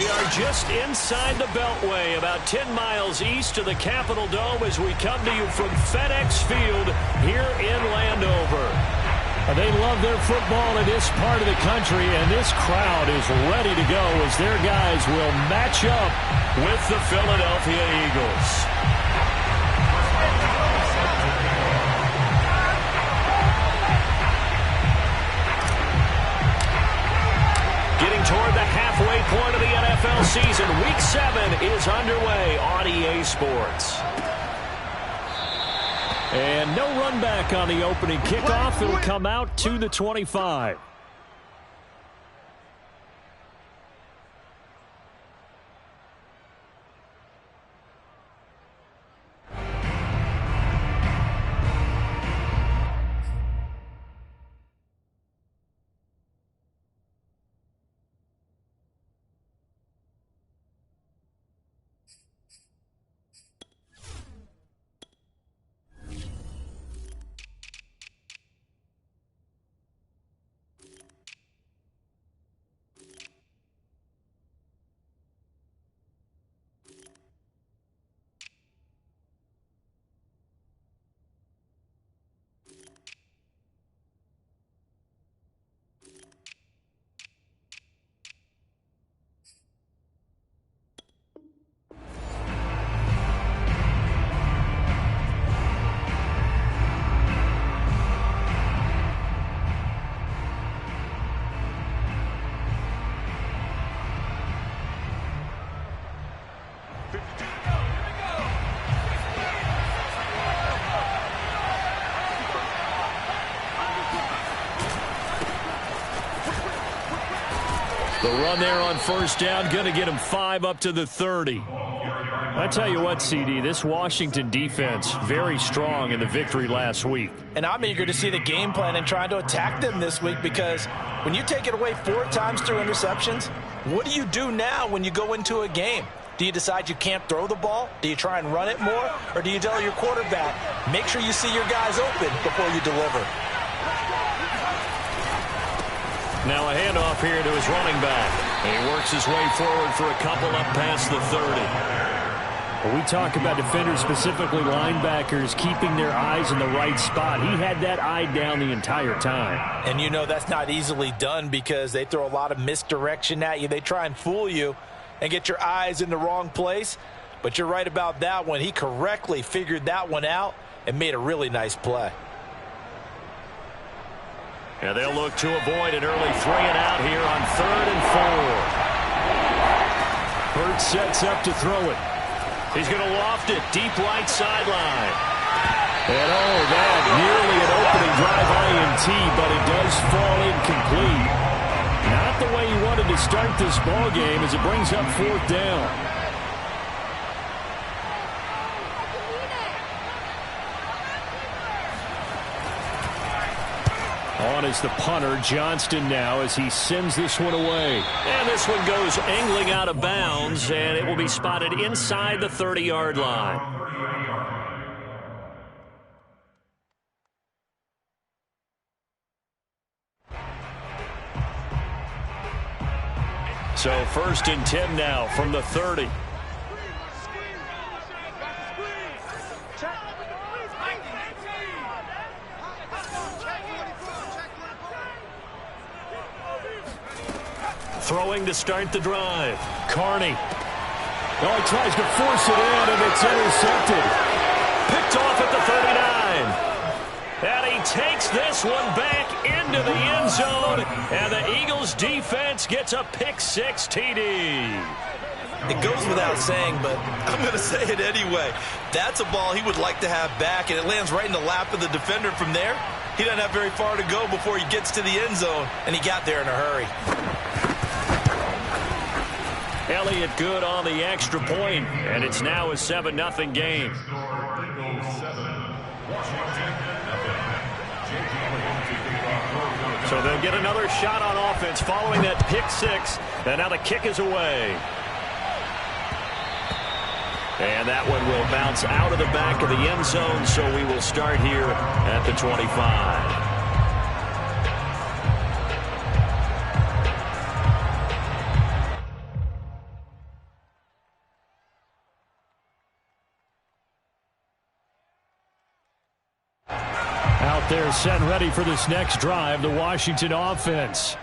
We are just inside the Beltway, about 10 miles east of the Capitol Dome as we come to you from FedEx Field here in Landover. They love their football in this part of the country, and this crowd is ready to go as their guys will match up with the Philadelphia Eagles. Getting toward the halfway point of the NFL season, Week 7 is underway on EA Sports. And no run back on the opening kickoff. It'll come out to the 25. The run there on first down, going to get him 5 up to the 30. I tell you what, CD, this Washington defense, very strong in the victory last week. And I'm eager to see the game plan and trying to attack them this week, because when you take it away 4 times through interceptions, what do you do now when you go into a game? Do you decide you can't throw the ball? Do you try and run it more? Or do you tell your quarterback, make sure you see your guys open before you deliver? Now a handoff here to his running back. And he works his way forward for a couple up past the 30. When we talk about defenders, specifically linebackers, keeping their eyes in the right spot, he had that eye down the entire time. And you know that's not easily done because they throw a lot of misdirection at you. They try and fool you and get your eyes in the wrong place. But you're right about that one. He correctly figured that one out and made a really nice play. And they'll look to avoid an early 3 and out here on 3rd and 4. Hurts sets up to throw it. He's going to loft it deep right sideline. And that nearly an opening drive INT, but it does fall incomplete. Not the way he wanted to start this ball game as it brings up 4th down. On is the punter, Johnston, now as he sends this one away. And this one goes angling out of bounds, and it will be spotted inside the 30-yard line. So 1st and 10 now from the 30. Throwing to start the drive. Carney. Oh, he tries to force it in, and it's intercepted. Picked off at the 39. And he takes this one back into the end zone. And the Eagles defense gets a pick-6 TD. It goes without saying, but I'm going to say it anyway. That's a ball he would like to have back, and it lands right in the lap of the defender from there. He doesn't have very far to go before he gets to the end zone, and he got there in a hurry. Elliott good on the extra point, and it's now a 7-0 game. So they'll get another shot on offense following that pick-6, and now the kick is away. And that one will bounce out of the back of the end zone, so we will start here at the 25. there set ready for this next drive, the Washington offense.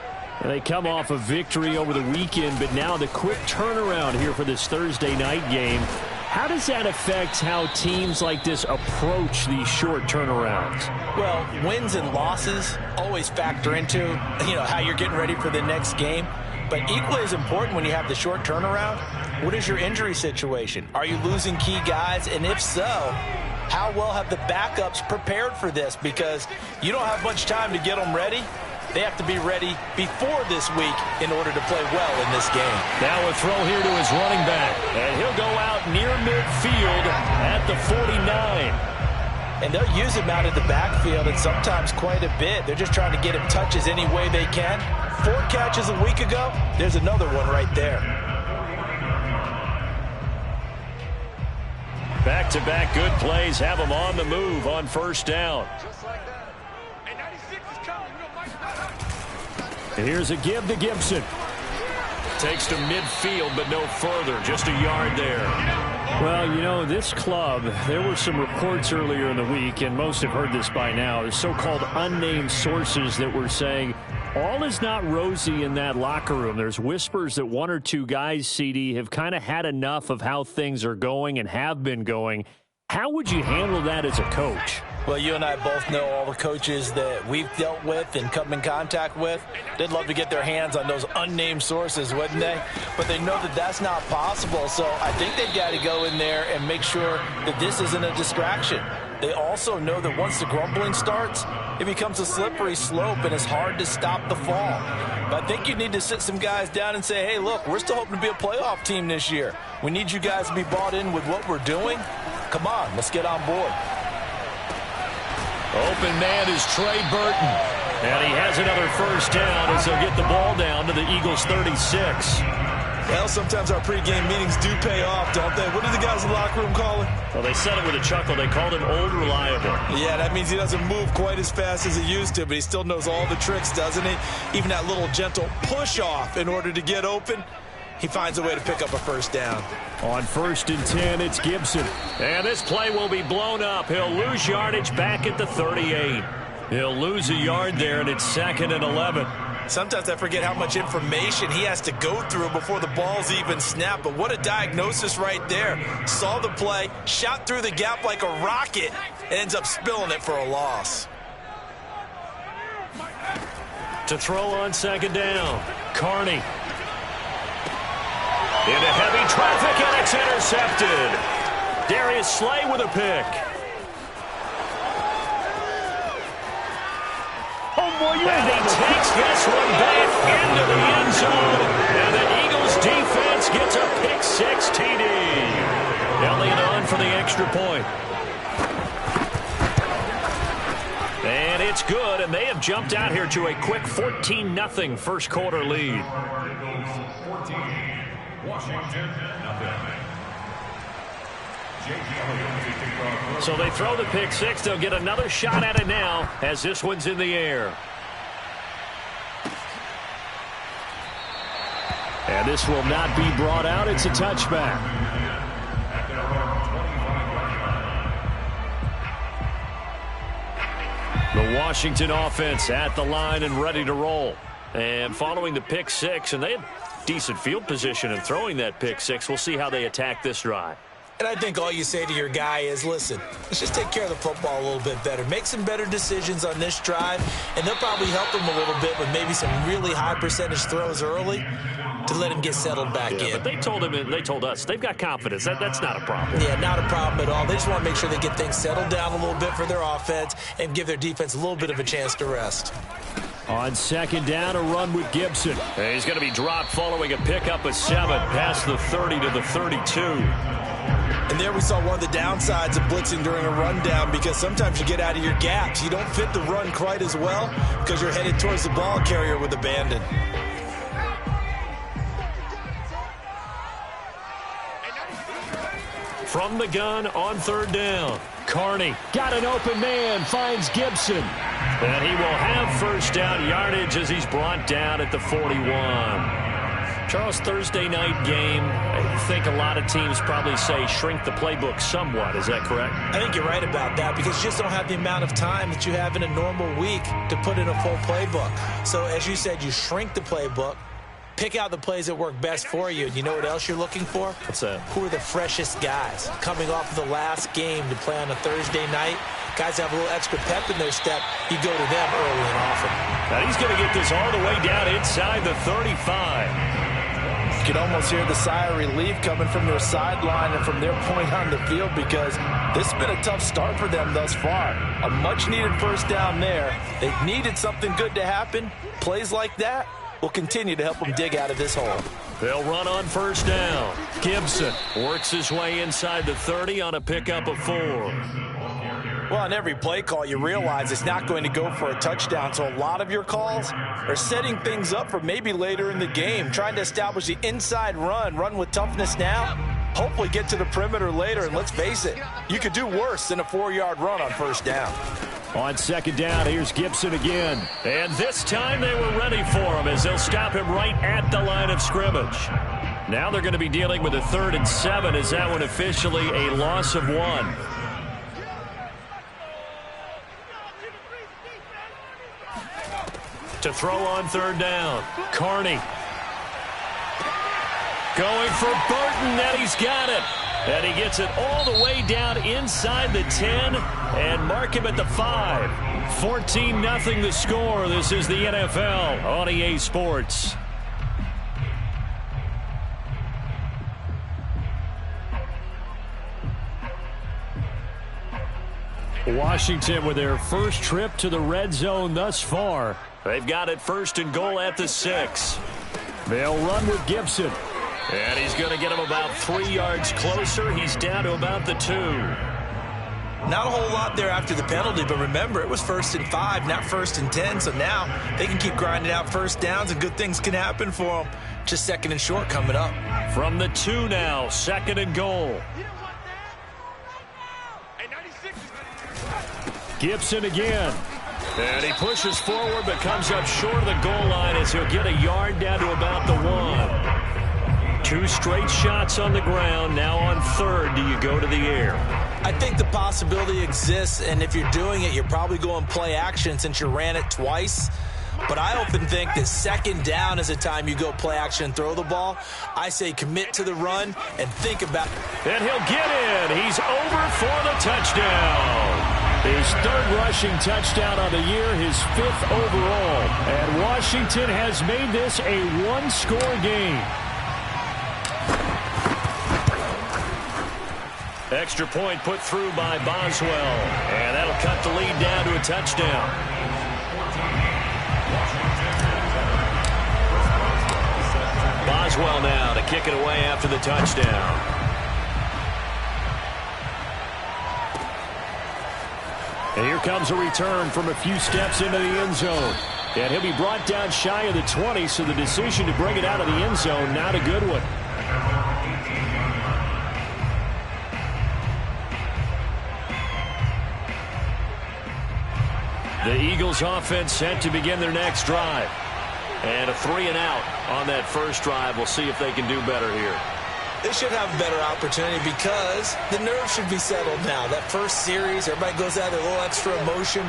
They come off a victory over the weekend, but now the quick turnaround here for this Thursday night game. How does that affect how teams like this approach these short turnarounds? Well, wins and losses always factor into, how you're getting ready for the next game. But equally as important when you have the short turnaround, what is your injury situation? Are you losing key guys? And if so, how well have the backups prepared for this? Because you don't have much time to get them ready. They have to be ready before this week in order to play well in this game. Now a throw here to his running back. And he'll go out near midfield at the 49. And they'll use him out of the backfield and sometimes quite a bit. They're just trying to get him touches any way they can. 4 catches a week ago. There's another one right there. Back-to-back good plays have him on the move on first down. Here's a give to Gibson. Takes to midfield, but no further. Just a yard there. Well, this club, there were some reports earlier in the week, and most have heard this by now, the so-called unnamed sources that were saying all is not rosy in that locker room. There's whispers that 1 or 2 guys, CD, have kind of had enough of how things are going and have been going. How would you handle that as a coach? Well, you and I both know all the coaches that we've dealt with and come in contact with. They'd love to get their hands on those unnamed sources, wouldn't they? But they know that that's not possible, so I think they've got to go in there and make sure that this isn't a distraction. They also know that once the grumbling starts, it becomes a slippery slope and it's hard to stop the fall. But I think you need to sit some guys down and say, hey, look, we're still hoping to be a playoff team this year. We need you guys to be bought in with what we're doing. Come on, let's get on board. Open man is Trey Burton. And he has another first down as he'll get the ball down to the Eagles' 36. Well, sometimes our pregame meetings do pay off, don't they? What do the guys in the locker room call it? Well, they said it with a chuckle. They called him old reliable. Yeah, that means he doesn't move quite as fast as he used to, but he still knows all the tricks, doesn't he? Even that little gentle push-off in order to get open, he finds a way to pick up a first down. On 1st and 10, it's Gibson. And this play will be blown up. He'll lose yardage back at the 38. He'll lose a yard there, and it's 2nd and 11. Sometimes I forget how much information he has to go through before the ball's even snapped. But what a diagnosis right there. Saw the play, shot through the gap like a rocket, and ends up spilling it for a loss. To throw on 2nd down, Carney. Into heavy traffic, and it's intercepted. Darius Slay with a pick. And he takes this one back into the end zone. And the Eagles defense gets a pick 6 TD. Elliott on for the extra point. And it's good, and they have jumped out here to a quick 14-0 first quarter lead. So they throw the pick 6. They'll get another shot at it now as this one's in the air. And this will not be brought out. It's a touchback. The Washington offense at the line and ready to roll. And following the pick 6, and they had decent field position in throwing that pick 6. We'll see how they attack this drive. And I think all you say to your guy is, listen, let's just take care of the football a little bit better. Make some better decisions on this drive, and they'll probably help him a little bit with maybe some really high percentage throws early to let him get settled back in. But they told him, and they told us, they've got confidence. That's not a problem. Yeah, not a problem at all. They just want to make sure they get things settled down a little bit for their offense and give their defense a little bit of a chance to rest. On 2nd down, a run with Gibson. And he's going to be dropped following a pickup of 7 past the 30 to the 32. And there we saw one of the downsides of blitzing during a rundown, because sometimes you get out of your gaps. You don't fit the run quite as well because you're headed towards the ball carrier with abandon. From the gun on 3rd down, Carney got an open man, finds Gibson. And he will have first down yardage as he's brought down at the 41. Charles, Thursday night game, I think a lot of teams probably say shrink the playbook somewhat. Is that correct? I think you're right about that because you just don't have the amount of time that you have in a normal week to put in a full playbook. So as you said, you shrink the playbook, pick out the plays that work best for you. And you know what else you're looking for? What's that? Who are the freshest guys coming off of the last game to play on a Thursday night? Guys have a little extra pep in their step. You go to them early and often. Now he's going to get this all the way down inside the 35. You can almost hear the sigh of relief coming from their sideline and from their point on the field because this has been a tough start for them thus far. A much-needed first down there. They needed something good to happen. Plays like that will continue to help them dig out of this hole. They'll run on first down. Gibson works his way inside the 30 on a pickup of 4. Well, on every play call, you realize it's not going to go for a touchdown, so a lot of your calls are setting things up for maybe later in the game, trying to establish the inside run with toughness now, hopefully get to the perimeter later, and let's face it, you could do worse than a 4-yard run on first down. On second down, here's Gibson again. And this time they were ready for him as they'll stop him right at the line of scrimmage. Now they're going to be dealing with a 3rd and 7 as that one officially a loss of 1. To throw on 3rd down. Carney. Going for Burton, and he's got it. And he gets it all the way down inside the 10 and mark him at the 5. 14-0 the score. This is the NFL on EA Sports. Washington with their first trip to the red zone thus far. They've got it 1st and goal at the 6. They'll run with Gibson. And he's going to get him about 3 yards closer. He's down to about the 2. Not a whole lot there after the penalty, but remember, it was 1st and 5, not 1st and 10. So now they can keep grinding out first downs, and good things can happen for them. Just 2nd and short coming up. From the 2 now, 2nd and goal. Gibson again. And he pushes forward but comes up short of the goal line as he'll get a yard down to about the 1. 2 straight shots on the ground. Now on 3rd, do you go to the air? I think the possibility exists, and if you're doing it, you're probably going play action since you ran it twice. But I often think that 2nd down is the time you go play action and throw the ball. I say commit to the run and think about it. And he'll get in. He's over for the touchdown. His 3rd rushing touchdown on the year, his 5th overall. And Washington has made this a 1-score game. Extra point put through by Boswell. And that'll cut the lead down to a touchdown. Boswell now to kick it away after the touchdown. And here comes a return from a few steps into the end zone. And he'll be brought down shy of the 20, so the decision to bring it out of the end zone, not a good one. The Eagles offense set to begin their next drive. And a 3-and-out on that first drive. We'll see if they can do better here. They should have a better opportunity because the nerves should be settled now. That first series, everybody goes out with a little extra emotion.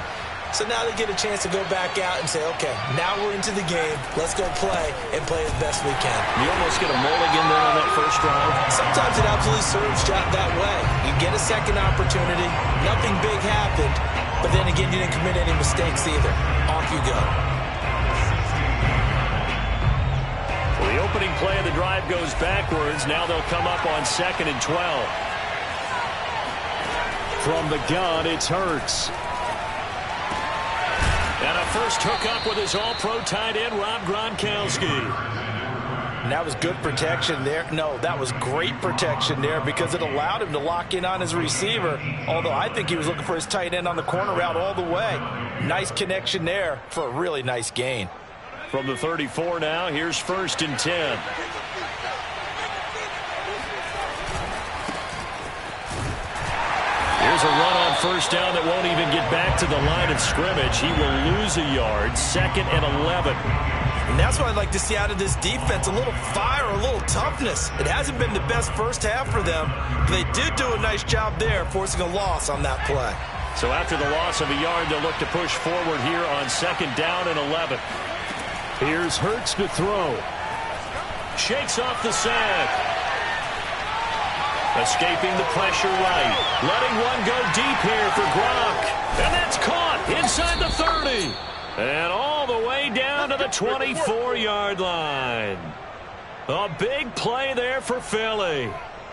So now they get a chance to go back out and say, okay, now we're into the game. Let's go play and play as best we can. You almost get a mulligan there on that first drive. Sometimes it absolutely serves that way. You get a second opportunity. Nothing big happened. But then again, you didn't commit any mistakes either. Off you go. Well, the opening play of the drive goes backwards. Now they'll come up on 2nd and 12. From the gun, it's Hurts. And a first hookup with his all-pro tight end, Rob Gronkowski. And that was good protection there. No, that was great protection there because it allowed him to lock in on his receiver. Although I think he was looking for his tight end on the corner route all the way. Nice connection there for a really nice gain. From the 34 now, here's 1st and 10. Here's a run on first down that won't even get back to the line of scrimmage. He will lose a yard. 2nd and 11. And that's what I'd like to see out of this defense, a little fire, a little toughness. It hasn't been the best first half for them, but they did do a nice job there, forcing a loss on that play. So after the loss of a yard, they'll look to push forward here on 2nd down and 11. Here's Hurts to throw. Shakes off the sack. Escaping the pressure right. Letting one go deep here for Gronk. And that's caught inside the 30. And all the way down to the 24-yard line. A big play there for Philly.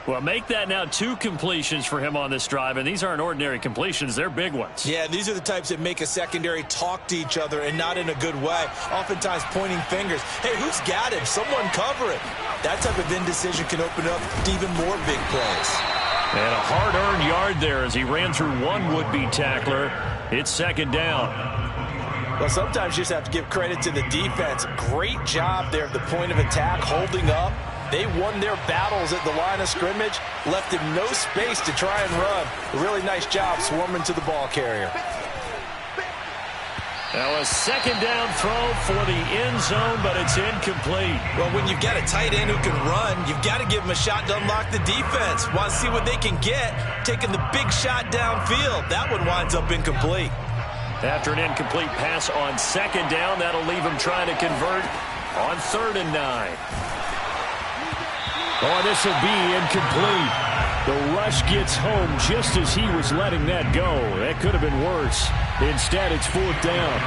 Well, make that now 2 completions for him on this drive, and these aren't ordinary completions. They're big ones. Yeah, these are the types that make a secondary talk to each other and not in a good way, oftentimes pointing fingers. Hey, who's got him? Someone cover it. That type of indecision can open up to even more big plays. And a hard-earned yard there as he ran through one would-be tackler. It's 2nd down. Well, sometimes you just have to give credit to the defense. Great job there at the point of attack, holding up. They won their battles at the line of scrimmage, left him no space to try and run. A really nice job swarming to the ball carrier. Now a 2nd down throw for the end zone, but it's incomplete. Well, when you've got a tight end who can run, you've got to give him a shot to unlock the defense. Want to see what they can get, taking the big shot downfield. That one winds up incomplete. After an incomplete pass on 2nd down, that'll leave him trying to convert on 3rd and 9. Oh, this will be incomplete. The rush gets home just as he was letting that go. That could have been worse. Instead, it's 4th down.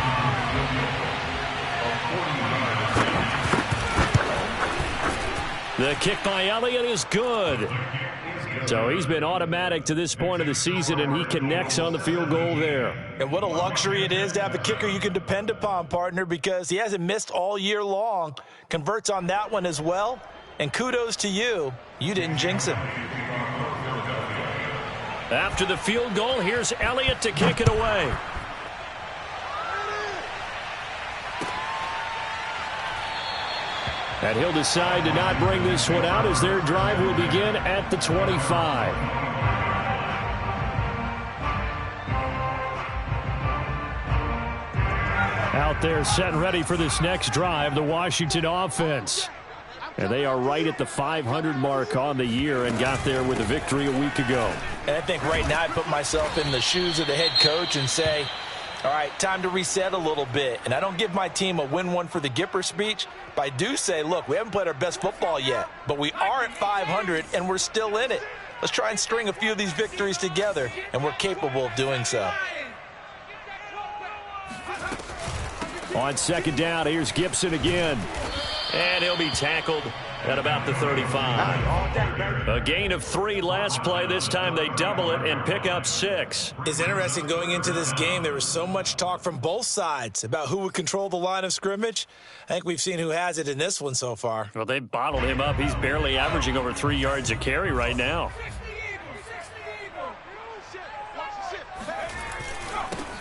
The kick by Elliott is good. So he's been automatic to this point of the season, and he connects on the field goal there. And what a luxury it is to have a kicker you can depend upon, partner, because he hasn't missed all year long. Converts on that one as well. And kudos to you. You didn't jinx him. After the field goal, here's Elliott to kick it away. And he'll decide to not bring this one out as their drive will begin at the 25. Out there set and ready for this next drive, the Washington offense. And they are right at the 500 mark on the year and got there with a victory a week ago. And I think right now I put myself in the shoes of the head coach and say, all right, time to reset a little bit. And I don't give my team a win one for the Gipper speech, but I do say, look, we haven't played our best football yet, but we are at 500 and we're still in it. Let's try and string a few of these victories together, and we're capable of doing so. On 2nd down, here's Gibson again. And he'll be tackled at about the 35. A gain of 3 last play. This time they double it and pick up 6. It's interesting going into this game. There was so much talk from both sides about who would control the line of scrimmage. I think we've seen who has it in this one so far. Well, they bottled him up. He's barely averaging over 3 yards a carry right now.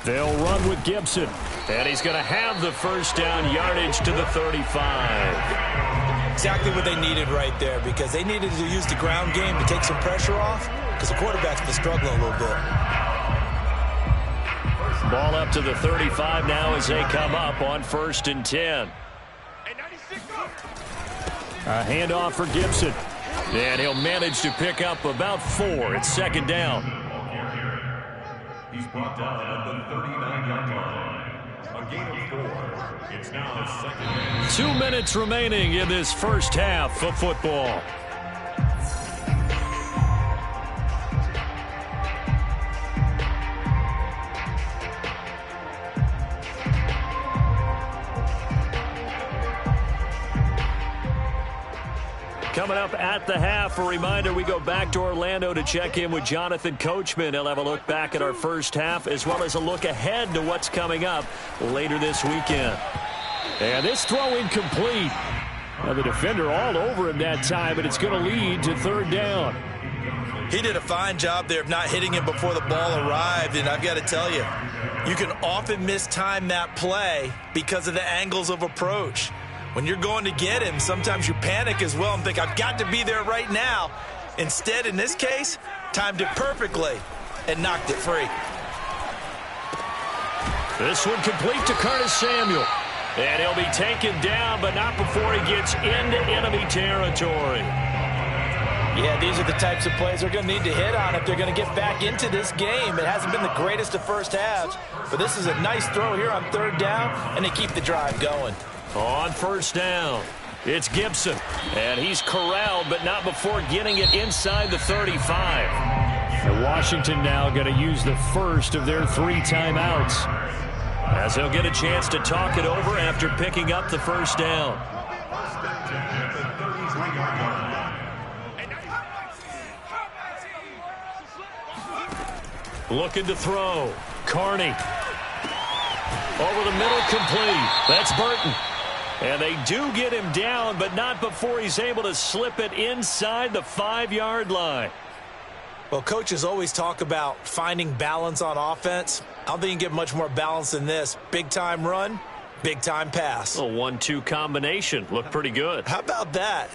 They'll run with Gibson. And he's going to have the first down yardage to the 35. Exactly what they needed right there, because they needed to use the ground game to take some pressure off, because the quarterback's been struggling a little bit. Ball up to the 35 now as they come up on 1st and 10. A handoff for Gibson. And he'll manage to pick up about 4. It's 2nd down. He's brought down at the 39-yard line. A gain of 4. It's now 2nd down. 2 minutes remaining in this first half of football. Coming up at the half, a reminder, we go back to Orlando to check in with Jonathan Coachman. He'll have a look back at our first half as well as a look ahead to what's coming up later this weekend. And this throw incomplete. Now the defender all over him that time, but it's going to lead to 3rd down. He did a fine job there of not hitting him before the ball arrived, and I've got to tell you, you can often mistime that play because of the angles of approach. When you're going to get him, sometimes you panic as well and think, I've got to be there right now. Instead, in this case, timed it perfectly and knocked it free. This one complete to Curtis Samuel. And he'll be taken down, but not before he gets into enemy territory. Yeah, these are the types of plays they're going to need to hit on if they're going to get back into this game. It hasn't been the greatest of first halves, but this is a nice throw here on third down, and they keep the drive going. On first down, it's Gibson. And he's corralled, but not before getting it inside the 35. And Washington now going to use the first of their 3 timeouts, as he'll get a chance to talk it over after picking up the first down. Looking to throw. Carney. Over the middle, complete. That's Burton. And they do get him down, but not before he's able to slip it inside the 5-yard line. Well, coaches always talk about finding balance on offense. I don't think you can get much more balance than this. Big-time run, big-time pass. A 1-2 combination. Looked pretty good. How about that?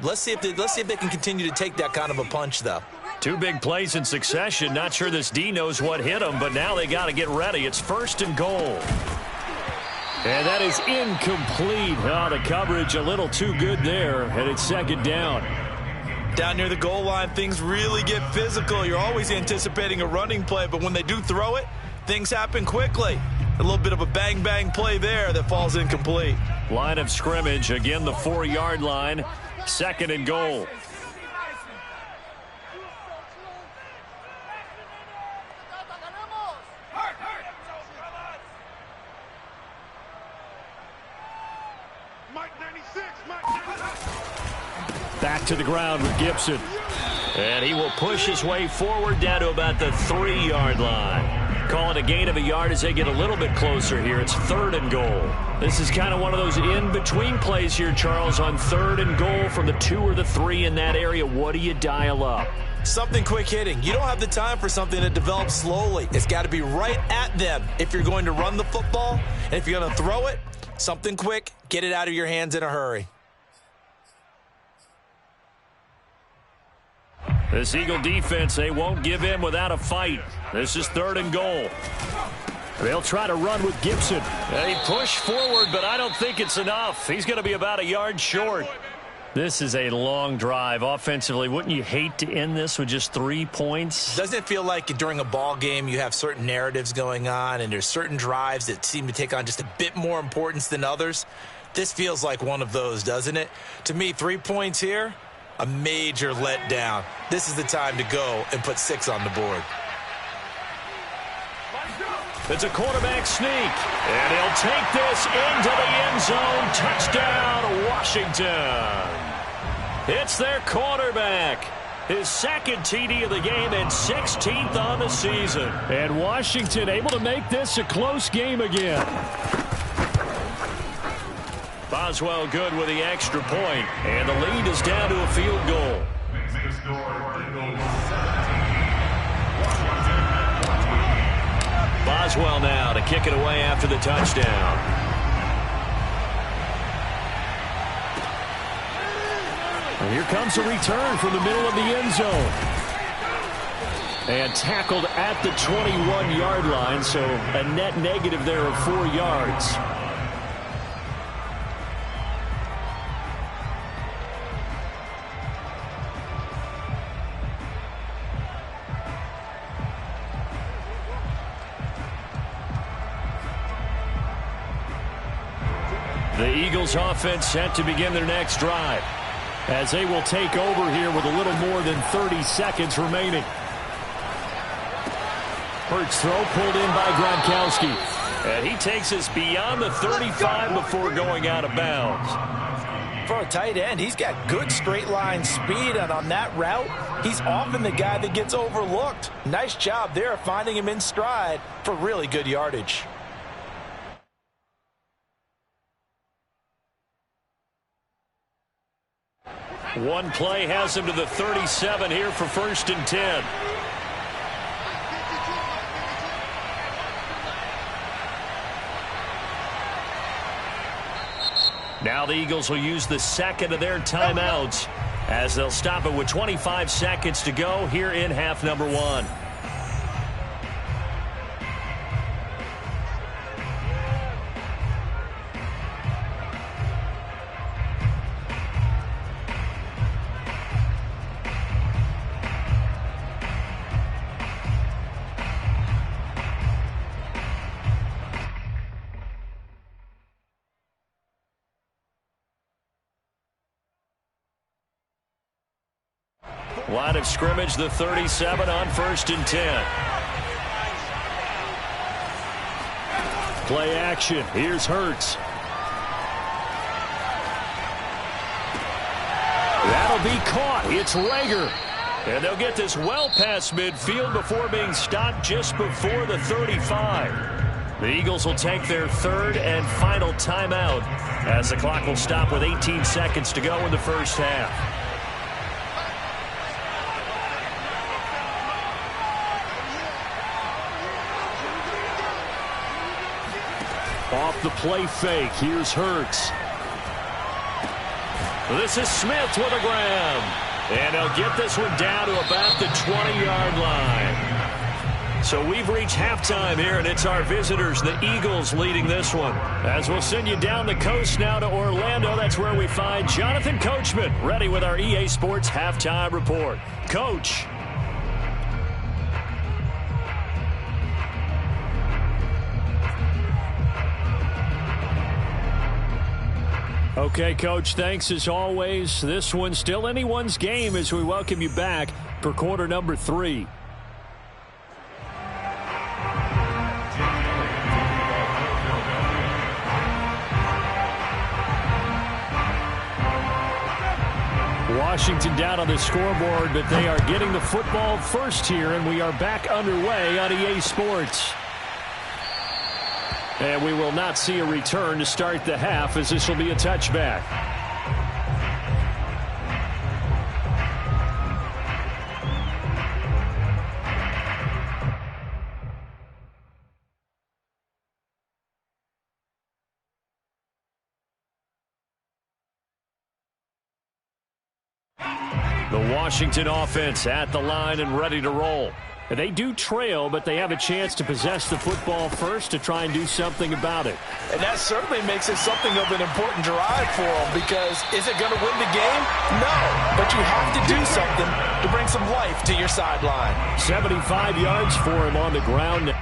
Let's see if they can continue to take that kind of a punch, though. 2 big plays in succession. Not sure this D knows what hit him, but now they got to get ready. It's first and goal. And that is incomplete. Oh, the coverage a little too good there, and it's second down. Down near the goal line, things really get physical. You're always anticipating a running play, but when they do throw it, things happen quickly. A little bit of a bang-bang play there that falls incomplete. Line of scrimmage, again the 4-yard line. Second and goal. Back to the ground with Gibson. And he will push his way forward down to about the 3-yard line. Call it a gain of a yard as they get a little bit closer here. It's third and goal. This is kind of one of those in-between plays here, Charles, on third and goal from the 2 or the 3 in that area. What do you dial up? Something quick hitting. You don't have the time for something that develops slowly. It's got to be right at them if you're going to run the football. And if you're going to throw it, something quick, get it out of your hands in a hurry. This Eagle defense, they won't give in without a fight. This is third and goal. They'll try to run with Gibson. They push forward, but I don't think it's enough. He's going to be about a yard short. This is a long drive offensively. Wouldn't you hate to end this with just 3 points? Doesn't it feel like during a ball game you have certain narratives going on and there's certain drives that seem to take on just a bit more importance than others? This feels like one of those, doesn't it? To me, 3 points here, a major letdown. This is the time to go and put 6 on the board. It's a quarterback sneak, and he'll take this into the end zone. Touchdown, Washington. It's their quarterback. His second TD of the game and 16th on the season. And Washington able to make this a close game again. Boswell good with the extra point, and the lead is down to a field goal. Boswell now to kick it away after the touchdown. And here comes a return from the middle of the end zone. And tackled at the 21-yard line, so a net negative there of 4 yards. The Eagles offense set to begin their next drive, as they will take over here with a little more than 30 seconds remaining. Hurts throw pulled in by Gronkowski. And he takes us beyond the 35 before going out of bounds. For a tight end, he's got good straight line speed, and on that route, he's often the guy that gets overlooked. Nice job there finding him in stride for really good yardage. One play has him to the 37 here for first and 10. Now the Eagles will use the second of their timeouts as they'll stop it with 25 seconds to go here in half number 1. Line of scrimmage, the 37 on 1st and 10. Play action. Here's Hurts. That'll be caught. It's Rager. And they'll get this well past midfield before being stopped just before the 35. The Eagles will take their third and final timeout as the clock will stop with 18 seconds to go in the first half. Off the play fake. Here's Hurts. This is Smith with a grab. And he'll get this one down to about the 20-yard line. So we've reached halftime here, and it's our visitors, the Eagles, leading this one. As we'll send you down the coast now to Orlando, that's where we find Jonathan Coachman, ready with our EA Sports Halftime Report. Coach. Okay, Coach, thanks as always. This one's still anyone's game as we welcome you back for quarter number 3. Washington down on the scoreboard, but they are getting the football first here, and we are back underway on EA Sports. And we will not see a return to start the half, as this will be a touchback. The Washington offense at the line and ready to roll. They do trail, but they have a chance to possess the football first to try and do something about it. And that certainly makes it something of an important drive for them, because is it going to win the game? No, but you have to do something to bring some life to your sideline. 75 yards for him on the ground.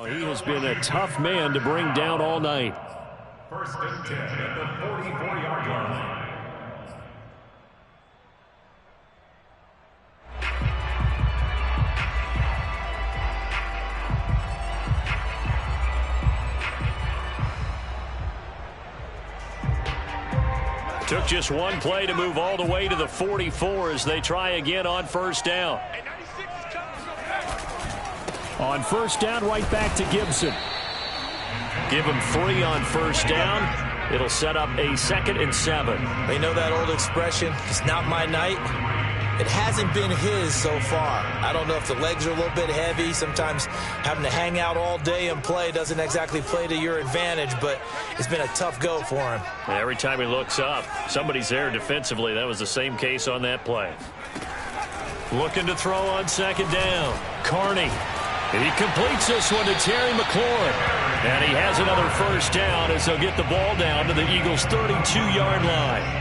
He has been a tough man to bring down all night. First and 10 at the 44-yard line. Took just one play to move all the way to the 44 as they try again on first down. On first down, right back to Gibson. Give him 3 on first down. It'll set up a 2nd and 7. You know that old expression, it's not my night. It hasn't been his so far. I don't know if the legs are a little bit heavy. Sometimes having to hang out all day and play doesn't exactly play to your advantage, but it's been a tough go for him. Every time he looks up, somebody's there defensively. That was the same case on that play. Looking to throw on 2nd down. Carney. He completes this one to Terry McLaurin. And he has another first down as they'll get the ball down to the Eagles' 32-yard line.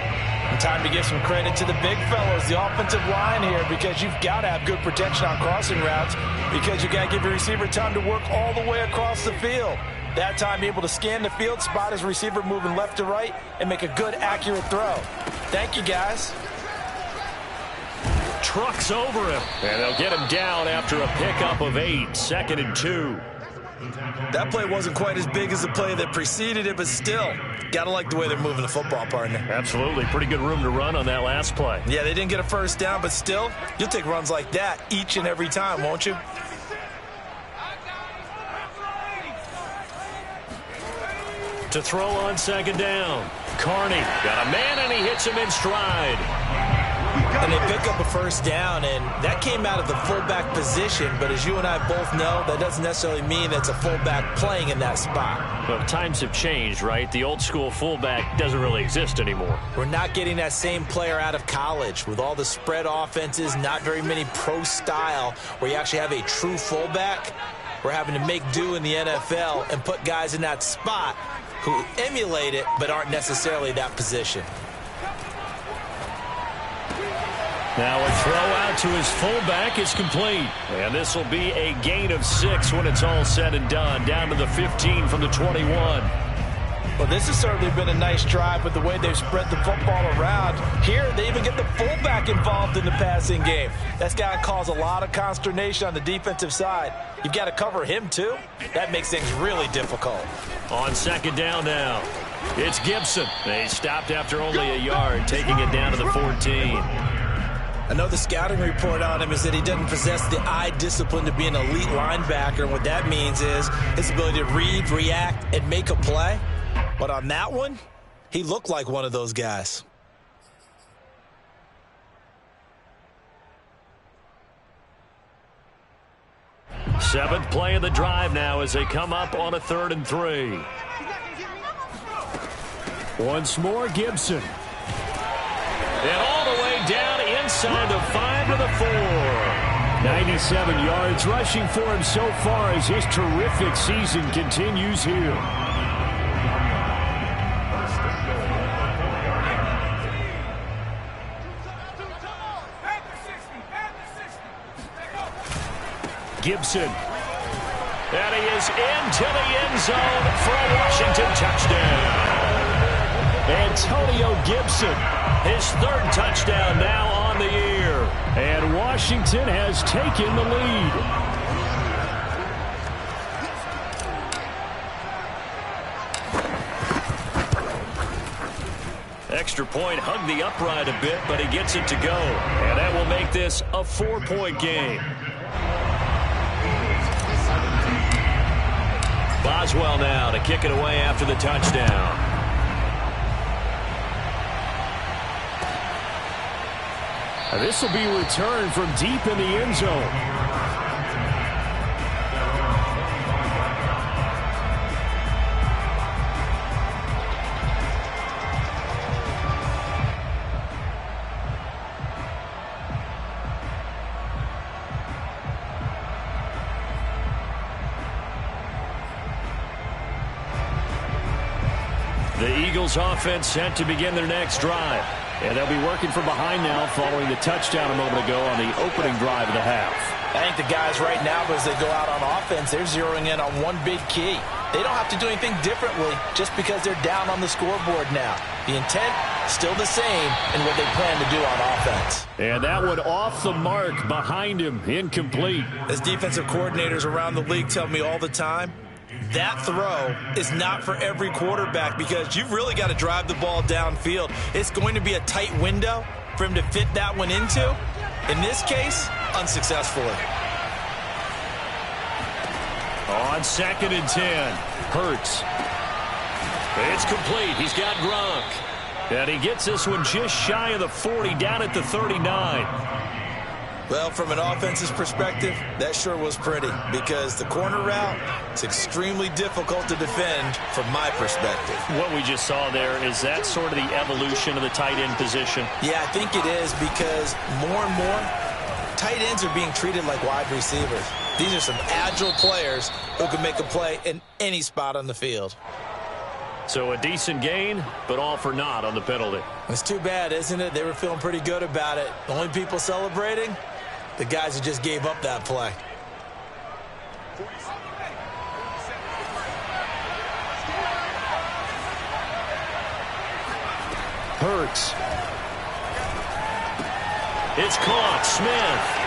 Time to give some credit to the big fellows, the offensive line here, because you've got to have good protection on crossing routes because you got to give your receiver time to work all the way across the field. That time, be able to scan the field, spot his receiver moving left to right, and make a good, accurate throw. Thank you, guys. Trucks over him, and they'll get him down after a pickup of 8, 2nd and 2. That play wasn't quite as big as the play that preceded it, but still, got to like the way they're moving the football, partner. Absolutely. Pretty good room to run on that last play. Yeah, they didn't get a first down, but still, you'll take runs like that each and every time, won't you? To throw on 2nd down. Carney got a man, and he hits him in stride. And they pick up a first down, and that came out of the fullback position. But as you and I both know, that doesn't necessarily mean it's a fullback playing in that spot. Well, times have changed, right? The old school fullback doesn't really exist anymore. We're not getting that same player out of college with all the spread offenses, not very many pro style where you actually have a true fullback. We're having to make do in the NFL and put guys in that spot who emulate it but aren't necessarily that position. Now a throw out to his fullback is complete. And this will be a gain of 6 when it's all said and done. Down to the 15 from the 21. Well, this has certainly been a nice drive with the way they've spread the football around. Here, they even get the fullback involved in the passing game. That's got to cause a lot of consternation on the defensive side. You've got to cover him, too. That makes things really difficult. On 2nd down now, it's Gibson. They stopped after only a yard, taking it down to the 14. I know the scouting report on him is that he doesn't possess the eye discipline to be an elite linebacker. And what that means is his ability to read, react, and make a play. But on that one, he looked like one of those guys. Seventh play of the drive now as they come up on a 3rd and 3. Once more, Gibson. And all the way down inside the 5 to the 4. 97 yards rushing for him so far as his terrific season continues here. Gibson. And he is into the end zone for a Washington touchdown. Antonio Gibson, his 3rd touchdown now on the year. And Washington has taken the lead. Extra point, hugged the upright a bit, but he gets it to go. And that will make this a 4-point game. Boswell now to kick it away after the touchdown. This will be returned from deep in the end zone. The Eagles offense set to begin their next drive. And they'll be working from behind now following the touchdown a moment ago on the opening drive of the half. I think the guys right now, as they go out on offense, they're zeroing in on one big key. They don't have to do anything differently just because they're down on the scoreboard now. The intent, still the same in what they plan to do on offense. And that one off the mark behind him, incomplete. As defensive coordinators around the league tell me all the time, that throw is not for every quarterback because you've really got to drive the ball downfield. It's going to be a tight window for him to fit that one into. In this case, unsuccessfully. On 2nd and 10, Hurts. It's complete. He's got Gronk. And he gets this one just shy of the 40, down at the 39. Well, from an offense's perspective, that sure was pretty because the corner route is extremely difficult to defend from my perspective. What we just saw there, is that sort of the evolution of the tight end position? Yeah, I think it is because more and more, tight ends are being treated like wide receivers. These are some agile players who can make a play in any spot on the field. So a decent gain, but all for naught on the penalty. It's too bad, isn't it? They were feeling pretty good about it. The only people celebrating, the guys who just gave up that play. Hurts. It's caught. Smith.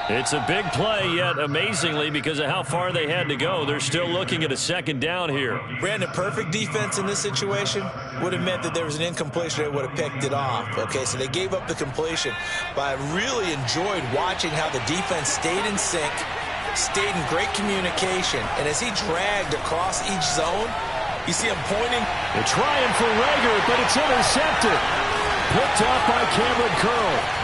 It's a big play, yet amazingly, because of how far they had to go, they're still looking at a 2nd down here. Brandon, perfect defense in this situation would have meant that there was an incompletion. They would have picked it off. Okay, so they gave up the completion. But I really enjoyed watching how the defense stayed in sync, stayed in great communication. And as he dragged across each zone, you see him pointing. They're trying for Rager, but it's intercepted. Picked off by Cameron Curl.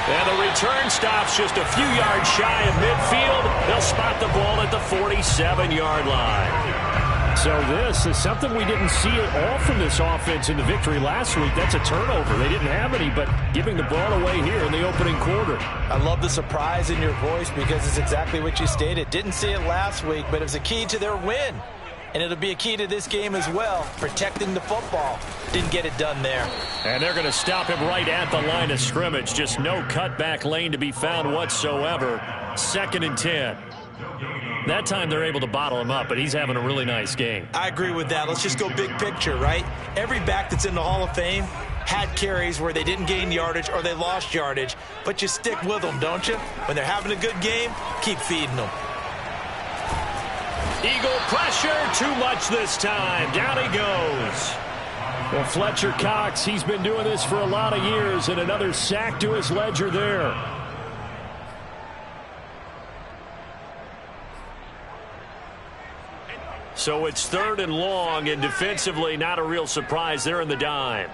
And the return stops just a few yards shy of midfield. They'll spot the ball at the 47-yard line. So this is something we didn't see at all from this offense in the victory last week. That's a turnover. They didn't have any, but giving the ball away here in the opening quarter. I love the surprise in your voice because it's exactly what you stated. Didn't see it last week, but it was a key to their win. And it'll be a key to this game as well, protecting the football. Didn't get it done there. And they're going to stop him right at the line of scrimmage. Just no cutback lane to be found whatsoever. 2nd and 10. That time they're able to bottle him up, but he's having a really nice game. I agree with that. Let's just go big picture, right? Every back that's in the Hall of Fame had carries where they didn't gain yardage or they lost yardage. But you stick with them, don't you? When they're having a good game, keep feeding them. Eagle pressure, too much this time. Down he goes. Well, Fletcher Cox, he's been doing this for a lot of years, and another sack to his ledger there. So it's 3rd and long, and defensively not a real surprise. They're in the dime.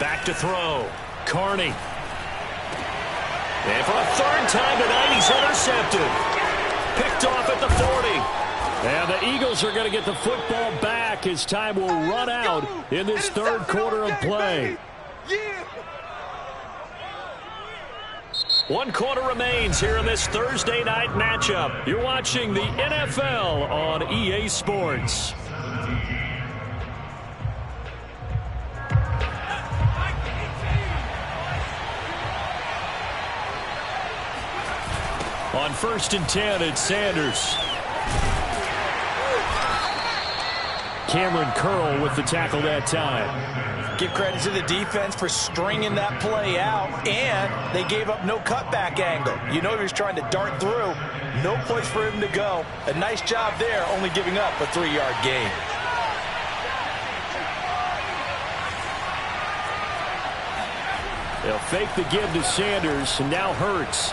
Back to throw. Carney. And for a 3rd time tonight, he's intercepted. Picked off at the 40. And the Eagles are going to get the football back as time will run out in this 3rd quarter of play. 1 quarter remains here in this Thursday night matchup. You're watching the NFL on EA Sports. On 1st and 10, it's Sanders. Cameron Curl with the tackle that time. Give credit to the defense for stringing that play out, and they gave up no cutback angle. You know he was trying to dart through. No place for him to go. A nice job there, only giving up a 3-yard gain. They'll fake the give to Sanders, and now Hurts.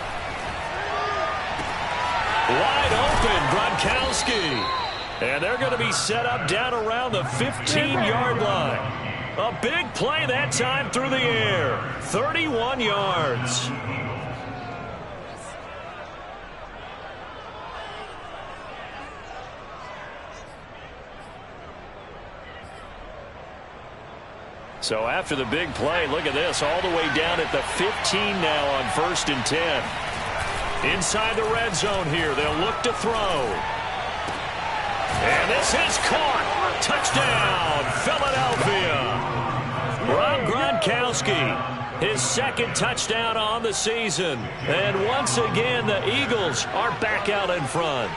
Wide open, Gronkowski. And they're going to be set up down around the 15-yard line. A big play that time through the air. 31 yards. So after the big play, look at this, all the way down at the 15 now on 1st and 10. Inside the red zone here, they'll look to throw. And this is caught. Touchdown, Philadelphia. Rob Gronkowski, his second touchdown on the season. And once again, the Eagles are back out in front.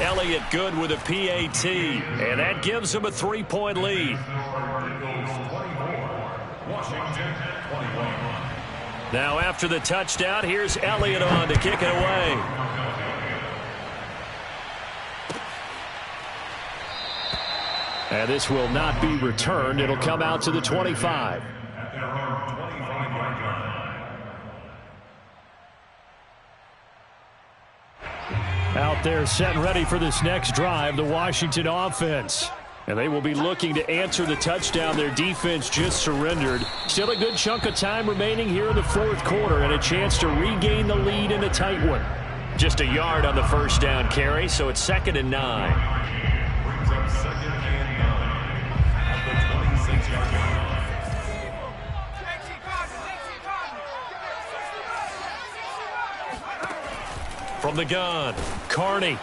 Elliott good with a PAT, and that gives him a 3-point lead. Now after the touchdown, here's Elliott on to kick it away. And this will not be returned. It'll come out to the 25. Out there set and ready for this next drive, the Washington offense. And they will be looking to answer the touchdown their defense just surrendered. Still a good chunk of time remaining here in the fourth quarter and a chance to regain the lead in a tight one. Just a yard on the first down carry, so it's 2nd and 9. Brings up 2nd and 9 at the 26-yard line. From the gun, Carney.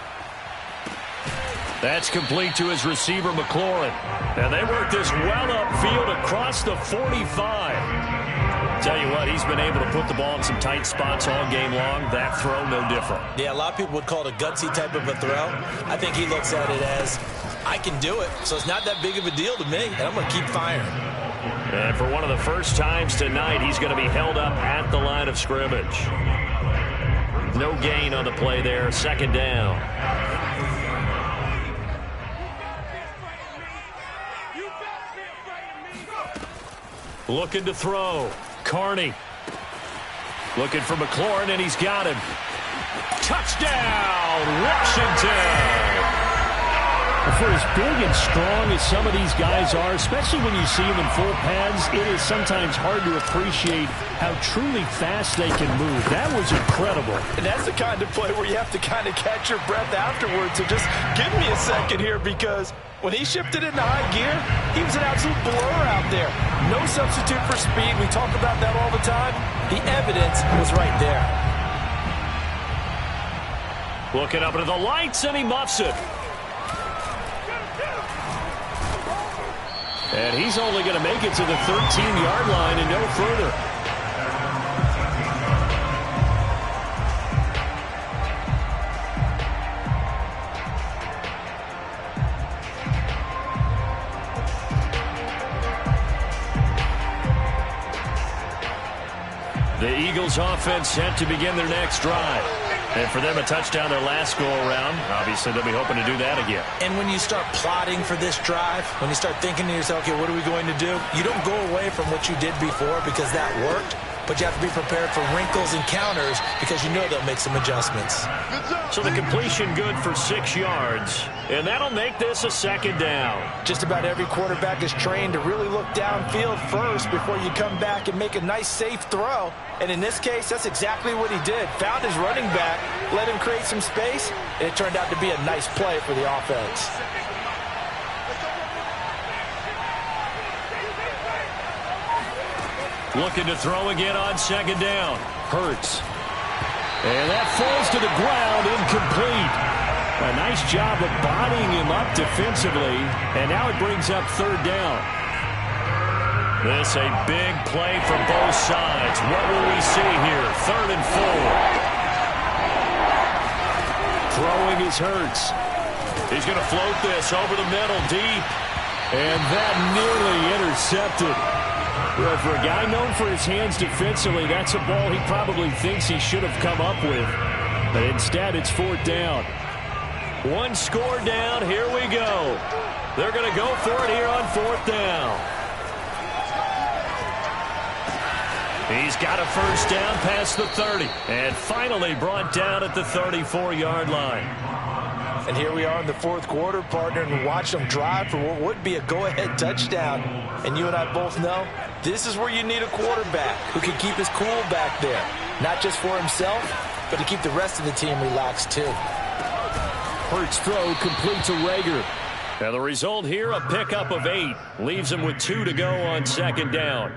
That's complete to his receiver, McLaurin. And they work this well upfield across the 45. Tell you what, he's been able to put the ball in some tight spots all game long. That throw, no different. Yeah, a lot of people would call it a gutsy type of a throw. I think he looks at it as, I can do it, so it's not that big of a deal to me, and I'm going to keep firing. And for one of the first times tonight, he's going to be held up at the line of scrimmage. No gain on the play there, 2nd down. Looking to throw. Carney. Looking for McLaurin, and he's got him. Touchdown, Washington! For as big and strong as some of these guys are, especially when you see them in full pads, it is sometimes hard to appreciate how truly fast they can move. That was incredible. And that's the kind of play where you have to kind of catch your breath afterwards. So just give me a second here, because when he shifted into high gear, he was an absolute blur out there. No substitute for speed. We talk about that all the time. The evidence was right there. Looking up into the lights, and he muffs it. And he's only going to make it to the 13-yard line and no further. The Eagles offense set to begin their next drive. And for them, a touchdown their last go-around. Obviously, they'll be hoping to do that again. And when you start plotting for this drive, when you start thinking to yourself, okay, what are we going to do? You don't go away from what you did before because that worked, but you have to be prepared for wrinkles and counters because you know they'll make some adjustments. So the completion good for 6 yards, and that'll make this a 2nd down. Just about every quarterback is trained to really look downfield first before you come back and make a nice, safe throw. And in this case, that's exactly what he did. Found his running back, let him create some space, and it turned out to be a nice play for the offense. Looking to throw again on 2nd down. Hurts. And that falls to the ground, incomplete. A nice job of bodying him up defensively, and now it brings up 3rd down. This a big play from both sides. What will we see here? 3rd and 4. Throwing is Hurts. He's going to float this over the middle, deep. And that nearly intercepted. Well, for a guy known for his hands defensively, that's a ball he probably thinks he should have come up with. But instead, it's 4th down. One score down. Here we go. They're going to go for it here on 4th down. He's got a first down past the 30. And finally brought down at the 34-yard line. And here we are in the fourth quarter, partner, and watch them drive for what would be a go-ahead touchdown. And you and I both know this is where you need a quarterback who can keep his cool back there. Not just for himself, but to keep the rest of the team relaxed too. Hurts throw complete to Rager. And the result here, a pickup of 8. Leaves him with 2 to go on 2nd down.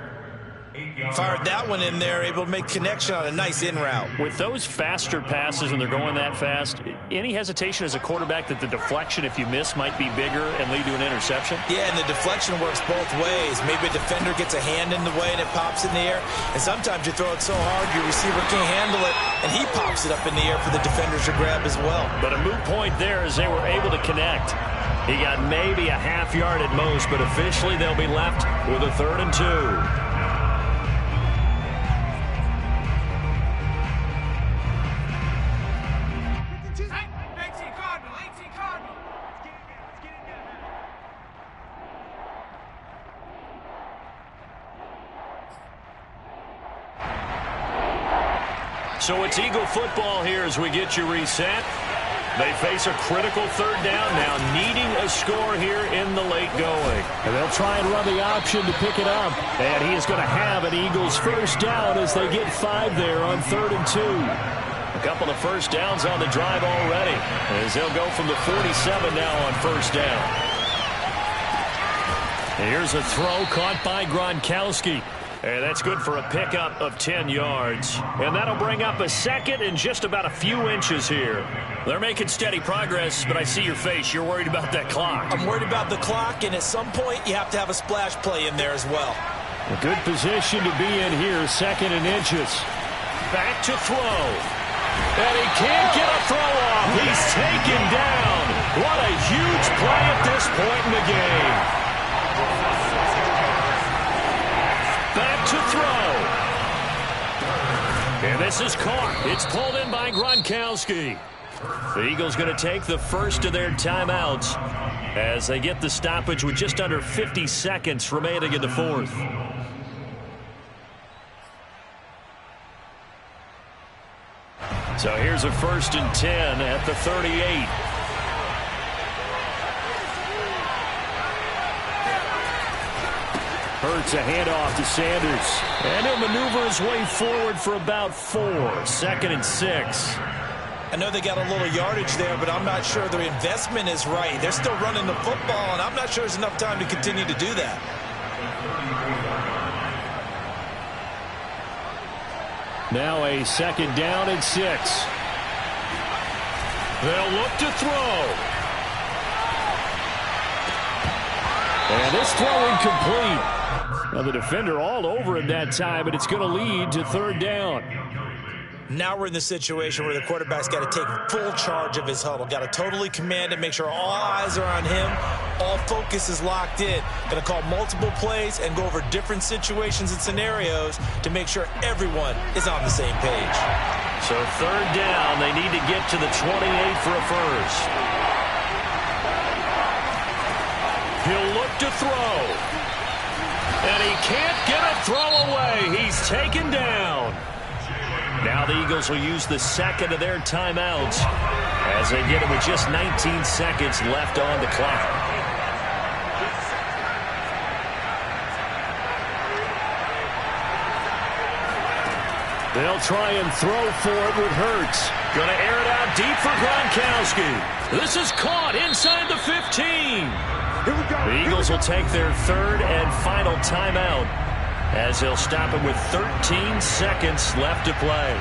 Fired that one in there, able to make connection on a nice in route. With those faster passes and they're going that fast, any hesitation as a quarterback that the deflection, if you miss, might be bigger and lead to an interception? Yeah, and the deflection works both ways. Maybe a defender gets a hand in the way and it pops in the air. And sometimes you throw it so hard your receiver can't handle it, and he pops it up in the air for the defenders to grab as well. But a moot point there as they were able to connect. He got maybe a half yard at most, but officially they'll be left with a 3rd and 2. So it's Eagle football here as we get you reset. They face a critical 3rd down now, needing a score here in the late going. And they'll try and run the option to pick it up. And he is going to have an Eagles 1st down as they get 5 there on 3rd and 2. A couple of 1st downs on the drive already, as they'll go from the 47 now on 1st down. Here's a throw caught by Gronkowski. And that's good for a pickup of 10 yards. And that'll bring up a 2nd and just about a few inches here. They're making steady progress, but I see your face. You're worried about that clock. I'm worried about the clock, and at some point you have to have a splash play in there as well. A good position to be in here, 2nd and inches. Back to throw. And he can't get a throw off. He's taken down. What a huge play at this point in the game. Back to throw. And this is caught. It's pulled in by Gronkowski. The Eagles going to take the first of their timeouts as they get the stoppage with just under 50 seconds remaining in the 4th. So here's a 1st and 10 at the 38. Hurts a handoff to Sanders. And he'll maneuver his way forward for about 4. 2nd and 6. I know they got a little yardage there, but I'm not sure their investment is right. They're still running the football, and I'm not sure there's enough time to continue to do that. Now a 2nd down and 6. They'll look to throw. And this throw incomplete. Now the defender all over him that time, but it's going to lead to 3rd down. Now we're in the situation where the quarterback's got to take full charge of his huddle. Got to totally command it, make sure all eyes are on him. All focus is locked in. Going to call multiple plays and go over different situations and scenarios to make sure everyone is on the same page. So 3rd down, they need to get to the 28 for a first. He'll look to throw. And he can't get a throw away. He's taken down. Now the Eagles will use the 2nd of their timeouts as they get it with just 19 seconds left on the clock. They'll try and throw for it with Hurts. Going to air it out deep for Gronkowski. This is caught inside the 15. The Eagles will take their 3rd and final timeout as they'll stop it with 13 seconds left to play.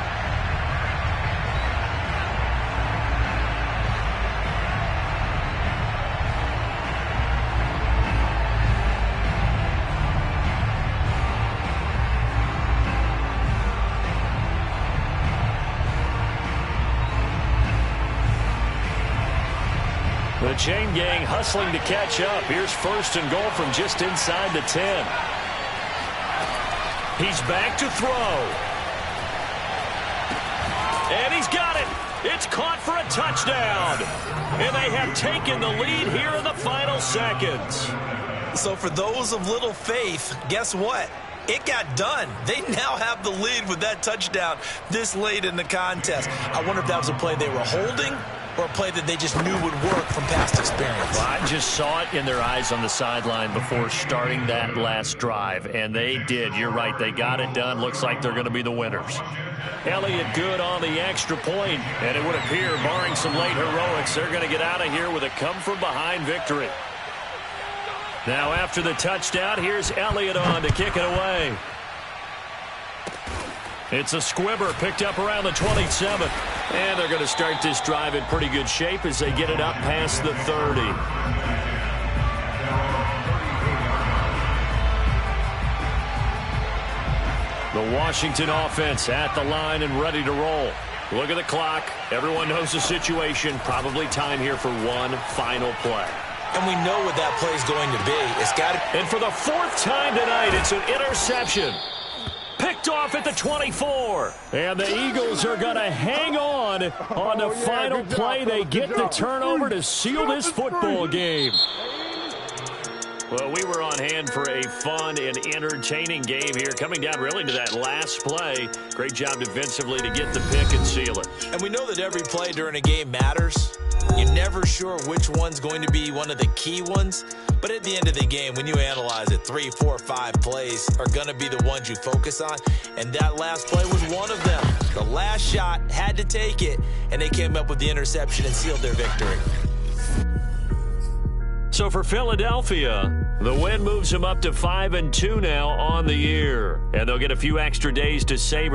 The chain gang hustling to catch up. Here's 1st and goal from just inside the 10. He's back to throw. And he's got it. It's caught for a touchdown. And they have taken the lead here in the final seconds. So for those of little faith, guess what? It got done. They now have the lead with that touchdown this late in the contest. I wonder if that was a play they were holding or a play that they just knew would work from past experience. Well, I just saw it in their eyes on the sideline before starting that last drive, and they did. You're right. They got it done. Looks like they're going to be the winners. Elliott good on the extra point, and it would appear, barring some late heroics, they're going to get out of here with a come-from-behind victory. Now after the touchdown, here's Elliott on to kick it away. It's a squibber picked up around the 27th. And they're going to start this drive in pretty good shape as they get it up past the 30. The Washington offense at the line and ready to roll. Look at the clock. Everyone knows the situation. Probably time here for one final play. And we know what that play is going to be. It's got to. And for the 4th time tonight, it's an interception. Picked off at the 24. And the Eagles are going to hang on the final play. They get the turnover to seal this football game. Well, we were on hand for a fun and entertaining game here. Coming down really to that last play. Great job defensively to get the pick and seal it. And we know that every play during a game matters. You're never sure which one's going to be one of the key ones. But at the end of the game, when you analyze it, 3, 4, 5 plays are going to be the ones you focus on. And that last play was one of them. The last shot had to take it, and they came up with the interception and sealed their victory. So for Philadelphia, the win moves them up to 5-2 now on the year. And they'll get a few extra days to savor